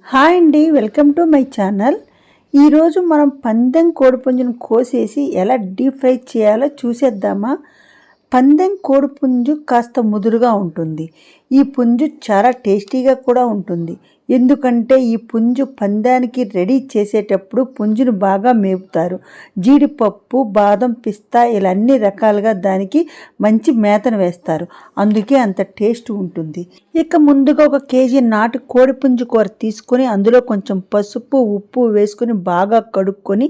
Hi అండి, welcome to my channel. ఈరోజు మనం పందెం కోడిపుంజును కోసేసి ఎలా డీప్ ఫ్రై చేయాలో చూసేద్దామా. పందెం కోడిపుంజు కాస్త ముదురుగా ఉంటుంది. ఈ పుంజు చాలా టేస్టీగా కూడా ఉంటుంది. ఎందుకంటే ఈ పుంజు పందానికి రెడీ చేసేటప్పుడు పుంజును బాగా మేపుతారు. జీడిపప్పు, బాదం, పిస్తా ఇలా అన్ని రకాలుగా దానికి మంచి మేతను వేస్తారు. అందుకే అంత టేస్ట్ ఉంటుంది. ఇక ముందుగా 1 కేజీ నాటు కోడిపుంజు కూర తీసుకొని అందులో కొంచెం పసుపు, ఉప్పు వేసుకొని బాగా కడుక్కొని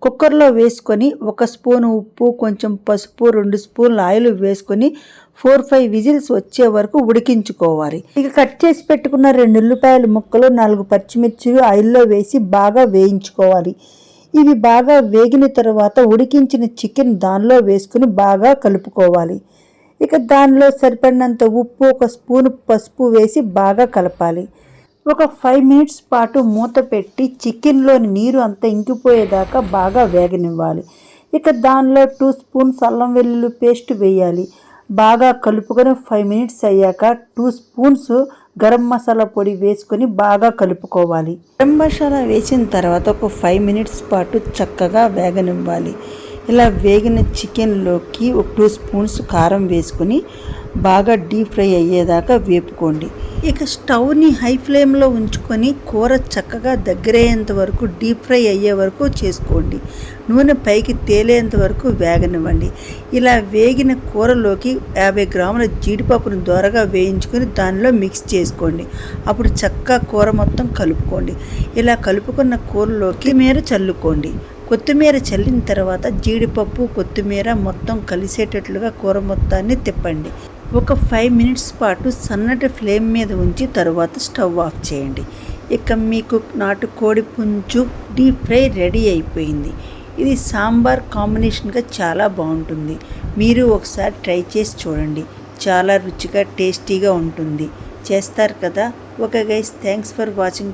కుక్కర్లో వేసుకొని 1 స్పూను ఉప్పు, కొంచెం పసుపు, 2 స్పూన్ల ఆయిల్ వేసుకొని 4-5 విజిల్స్ వచ్చే వరకు ఉడికించుకోవాలి. ఇక కట్ చేసి పెట్టుకున్న 2 ఉల్లిపాయల ముక్కలు, 4 పచ్చిమిర్చిలు ఆయిల్లో వేసి బాగా వేయించుకోవాలి. ఇవి బాగా వేగిన తర్వాత ఉడికించిన చికెన్ దానిలో వేసుకుని బాగా కలుపుకోవాలి. ఇక దానిలో సరిపడినంత ఉప్పు, 1 స్పూను పసుపు వేసి బాగా కలపాలి. ఒక 5 మినిట్స్ పాటు మూత పెట్టి చికెన్లోని నీరు అంతా ఇంకిపోయేదాకా బాగా వేగనివ్వాలి. ఇక దానిలో 2 స్పూన్స్ అల్లం వెల్లుల్లి పేస్ట్ వేయాలి. బాగా కలుపుకొని 5 మినిట్స్ అయ్యాక 2 స్పూన్స్ గరం మసాలా పొడి వేసుకొని బాగా కలుపుకోవాలి. గరం మసాలా వేసిన తర్వాత ఒక 5 మినిట్స్ పాటు చక్కగా వేగనివ్వాలి. ఇలా వేగిన చికెన్లోకి 2 స్పూన్స్ కారం వేసుకొని బాగా డీప్ ఫ్రై అయ్యేదాకా వేపుకోండి. ఇక స్టవ్ని హై ఫ్లేమ్లో ఉంచుకొని కూర చక్కగా దగ్గరయ్యేంత వరకు డీప్ ఫ్రై అయ్యే వరకు చేసుకోండి. నూనె పైకి తేలేంత వరకు వేగనివ్వండి. ఇలా వేగిన కూరలోకి 50 గ్రాముల జీడిపప్పును దోరగా వేయించుకొని దానిలో మిక్స్ చేసుకోండి. అప్పుడు చక్కగా కూర మొత్తం కలుపుకోండి. ఇలా కలుపుకున్న కూరలోకి కొత్తిమీర చల్లుకోండి. కొత్తిమీర చల్లిన తర్వాత జీడిపప్పు, కొత్తిమీర మొత్తం కలిసేటట్లుగా కూర మొత్తాన్ని తిప్పండి. ఒక 5 మినిట్స్ పాటు సన్నటి ఫ్లేమ్ మీద ఉంచి తర్వాత స్టవ్ ఆఫ్ చేయండి. ఇక మీకు నాటుకోడి పుంజు డీప్ ఫ్రై రెడీ అయిపోయింది. ఇది సాంబార్ కాంబినేషన్గా చాలా బాగుంటుంది. మీరు ఒకసారి ట్రై చేసి చూడండి. చాలా రుచిగా టేస్టీగా ఉంటుంది. చేస్తారు కదా. Okay guys, thanks for watching.